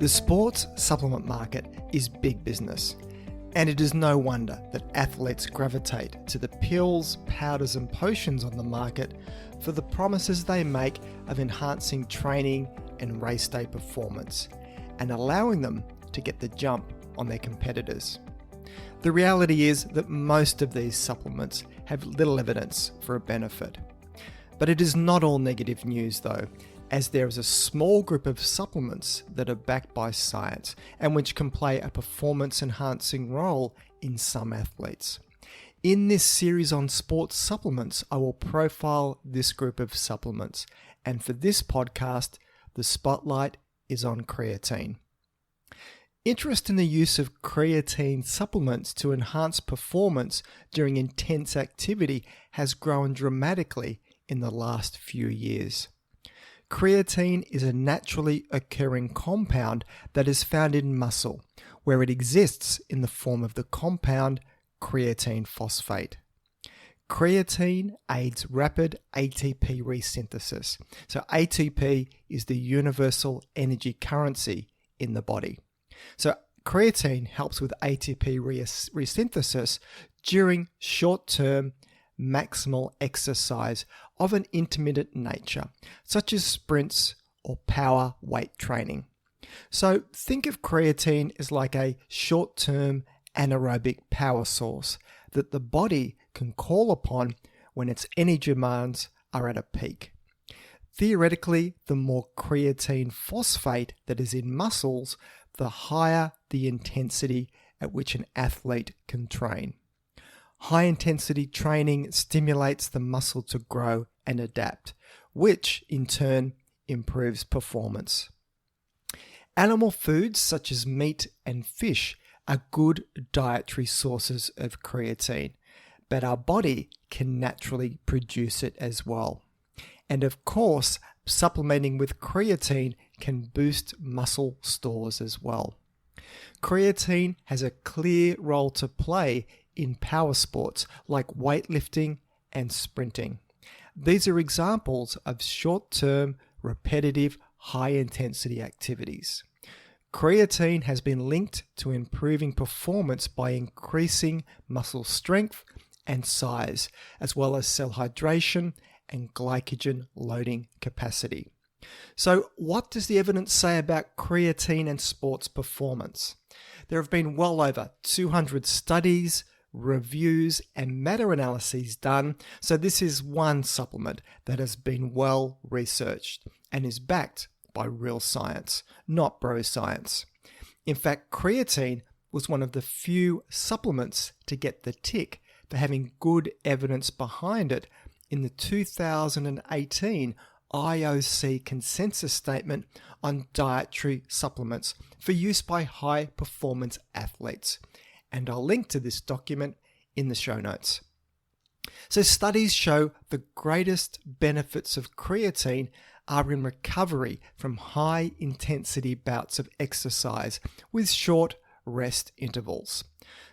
The sports supplement market is big business, and it is no wonder that athletes gravitate to the pills, powders and potions on the market for the promises they make of enhancing training and race day performance, and allowing them to get the jump on their competitors. The reality is that most of these supplements have little evidence for a benefit. But it is not all negative news though, as there is a small group of supplements that are backed by science and which can play a performance-enhancing role in some athletes. In this series on sports supplements, I will profile this group of supplements, and for this podcast, the spotlight is on creatine. Interest in the use of creatine supplements to enhance performance during intense activity has grown dramatically in the last few years. Creatine is a naturally occurring compound that is found in muscle, where it exists in the form of the compound creatine phosphate. Creatine aids rapid ATP resynthesis. So ATP is the universal energy currency in the body. So creatine helps with ATP resynthesis during short-term maximal exercise of an intermittent nature, such as sprints or power weight training. So think of creatine as like a short-term anaerobic power source that the body can call upon when its energy demands are at a peak. Theoretically, the more creatine phosphate that is in muscles, the higher the intensity at which an athlete can train. High intensity training stimulates the muscle to grow and adapt, which in turn improves performance. Animal foods such as meat and fish are good dietary sources of creatine, but our body can naturally produce it as well. And of course, supplementing with creatine can boost muscle stores as well. Creatine has a clear role to play in power sports like weightlifting and sprinting. These are examples of short-term, repetitive, high-intensity activities. Creatine has been linked to improving performance by increasing muscle strength and size, as well as cell hydration and glycogen loading capacity. So what does the evidence say about creatine and sports performance? There have been well over 200 studies, reviews and meta-analyses done, so this is one supplement that has been well researched and is backed by real science, not bro science. In fact, creatine was one of the few supplements to get the tick for having good evidence behind it in the 2018 IOC consensus statement on dietary supplements for use by high performance athletes. And I'll link to this document in the show notes. So studies show the greatest benefits of creatine are in recovery from high intensity bouts of exercise with short rest intervals.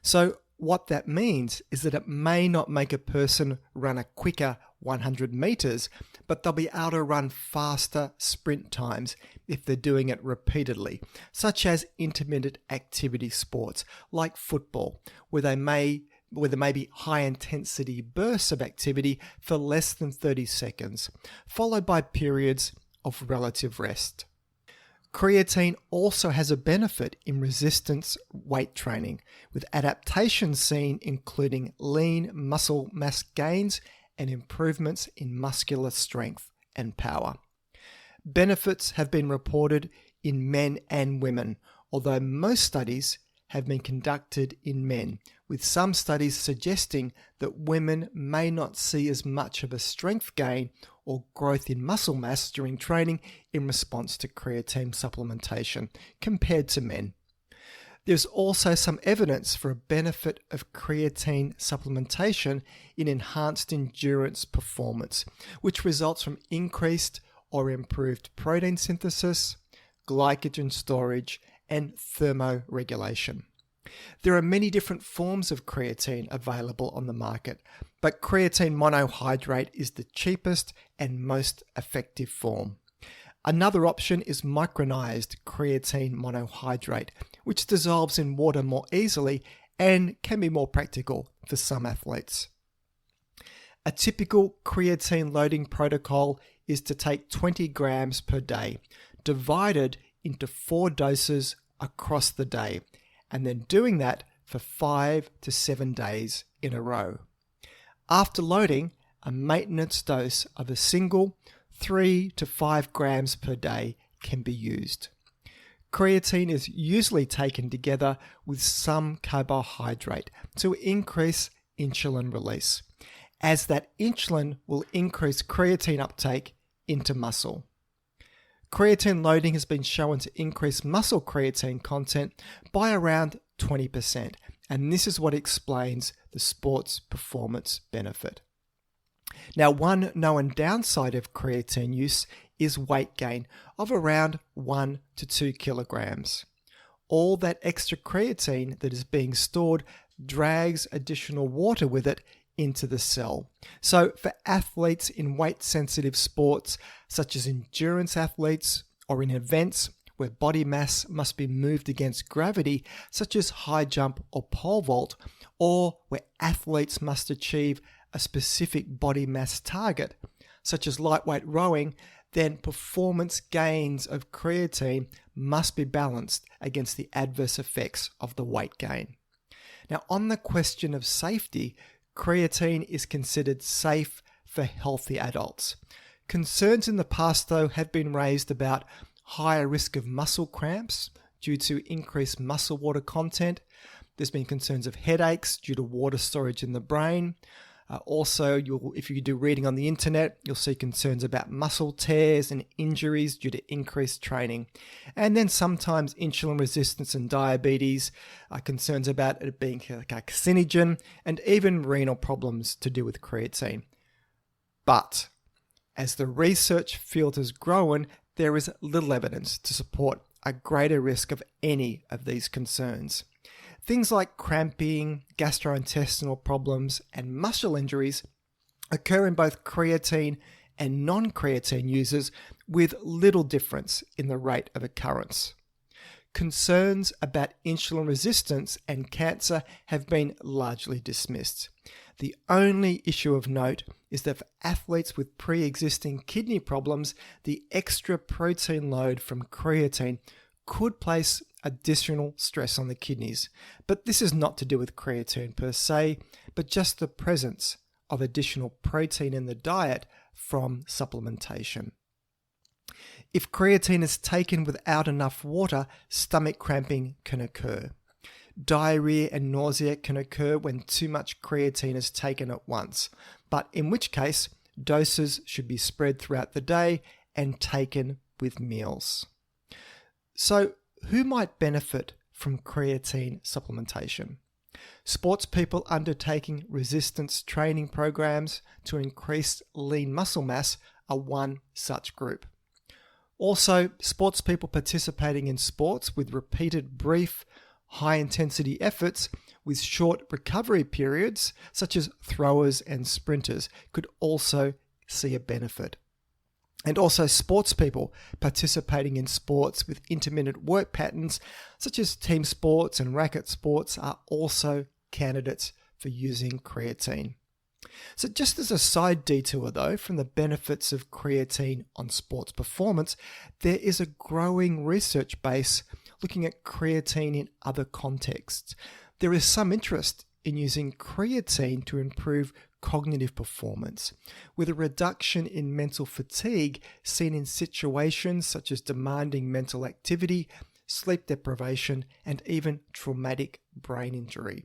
So what that means is that it may not make a person run a quicker 100 meters, but they'll be able to run faster sprint times if they're doing it repeatedly, such as intermittent activity sports like football, where there may be high intensity bursts of activity for less than 30 seconds, followed by periods of relative rest. Creatine also has a benefit in resistance weight training, with adaptations seen including lean muscle mass gains and improvements in muscular strength and power. Benefits have been reported in men and women, although most studies have been conducted in men, with some studies suggesting that women may not see as much of a strength gain or growth in muscle mass during training in response to creatine supplementation compared to men. There's also some evidence for a benefit of creatine supplementation in enhanced endurance performance, which results from increased or improved protein synthesis, glycogen storage, and thermoregulation. There are many different forms of creatine available on the market, but creatine monohydrate is the cheapest and most effective form. Another option is micronized creatine monohydrate, which dissolves in water more easily and can be more practical for some athletes. A typical creatine loading protocol is to take 20 grams per day, divided into 4 doses across the day, and then doing that for 5 to 7 days in a row. After loading, a maintenance dose of a single 3 to 5 grams per day can be used. Creatine is usually taken together with some carbohydrate to increase insulin release, as that insulin will increase creatine uptake into muscle. Creatine loading has been shown to increase muscle creatine content by around 20%, and this is what explains the sports performance benefit. Now, one known downside of creatine use is weight gain of around 1 to 2 kilograms. All that extra creatine that is being stored drags additional water with it into the cell. So for athletes in weight-sensitive sports, such as endurance athletes or in events where body mass must be moved against gravity, such as high jump or pole vault, or where athletes must achieve a specific body mass target, such as lightweight rowing, then performance gains of creatine must be balanced against the adverse effects of the weight gain. Now, on the question of safety, creatine is considered safe for healthy adults. Concerns in the past, though, have been raised about higher risk of muscle cramps due to increased muscle water content. There's been concerns of headaches due to water storage in the brain. Also, if you do reading on the internet, you'll see concerns about muscle tears and injuries due to increased training. And then sometimes insulin resistance and diabetes, concerns about it being a carcinogen, and even renal problems to do with creatine. But as the research field has grown, there is little evidence to support a greater risk of any of these concerns. Things like cramping, gastrointestinal problems, and muscle injuries occur in both creatine and non-creatine users with little difference in the rate of occurrence. Concerns about insulin resistance and cancer have been largely dismissed. The only issue of note is that for athletes with pre-existing kidney problems, the extra protein load from creatine could place additional stress on the kidneys. But this is not to do with creatine per se, but just the presence of additional protein in the diet from supplementation. If creatine is taken without enough water, stomach cramping can occur. Diarrhea and nausea can occur when too much creatine is taken at once, but in which case doses should be spread throughout the day and taken with meals. So, who might benefit from creatine supplementation? Sports people undertaking resistance training programs to increase lean muscle mass are one such group. Also, sports people participating in sports with repeated brief, high-intensity efforts with short recovery periods, such as throwers and sprinters, could also see a benefit. And also sports people participating in sports with intermittent work patterns, such as team sports and racket sports, are also candidates for using creatine. So just as a side detour though, from the benefits of creatine on sports performance, there is a growing research base looking at creatine in other contexts. There is some interest in using creatine to improve cognitive performance, with a reduction in mental fatigue seen in situations such as demanding mental activity, sleep deprivation, and even traumatic brain injury.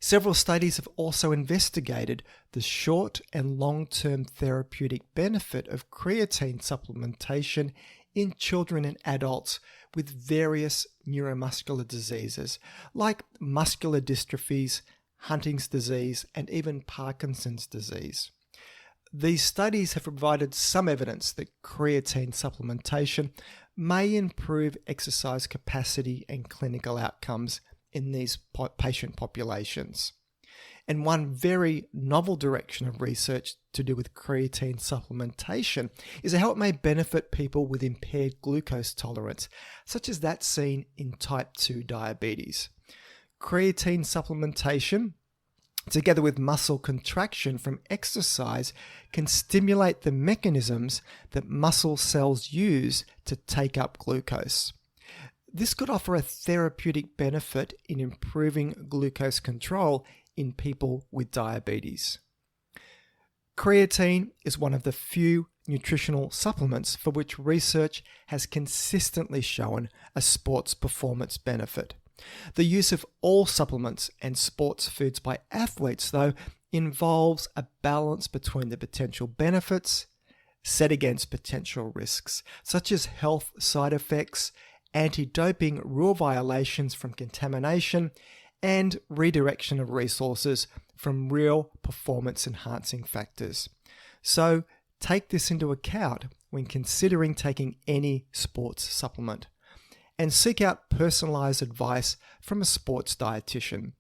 Several studies have also investigated the short and long-term therapeutic benefit of creatine supplementation in children and adults with various neuromuscular diseases like muscular dystrophies, Huntington's disease, and even Parkinson's disease. These studies have provided some evidence that creatine supplementation may improve exercise capacity and clinical outcomes in these patient populations. And one very novel direction of research to do with creatine supplementation is how it may benefit people with impaired glucose tolerance, such as that seen in type 2 diabetes. Creatine supplementation, together with muscle contraction from exercise, can stimulate the mechanisms that muscle cells use to take up glucose. This could offer a therapeutic benefit in improving glucose control in people with diabetes. Creatine is one of the few nutritional supplements for which research has consistently shown a sports performance benefit. The use of all supplements and sports foods by athletes, though, involves a balance between the potential benefits set against potential risks, such as health side effects, anti-doping rule violations from contamination, and redirection of resources from real performance-enhancing factors. So take this into account when considering taking any sports supplement, and seek out personalized advice from a sports dietitian.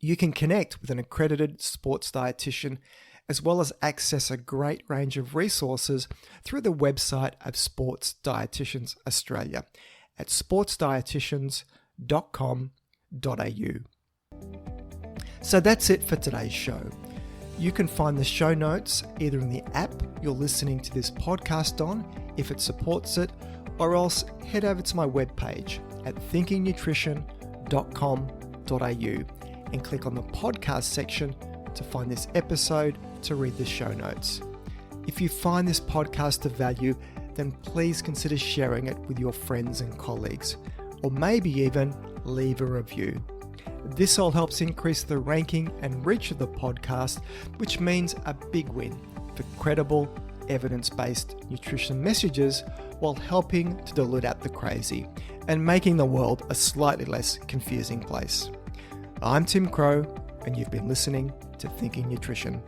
You can connect with an accredited sports dietitian as well as access a great range of resources through the website of Sports Dietitians Australia at sportsdietitians.com.au. So that's it for today's show. You can find the show notes either in the app you're listening to this podcast on, if it supports it, or else head over to my webpage at thinkingnutrition.com.au and click on the podcast section to find this episode to read the show notes. If you find this podcast of value, then please consider sharing it with your friends and colleagues, or maybe even leave a review. This all helps increase the ranking and reach of the podcast, which means a big win for credible, evidence-based nutrition messages while helping to dilute out the crazy and making the world a slightly less confusing place. I'm Tim Crow, and you've been listening to Thinking Nutrition.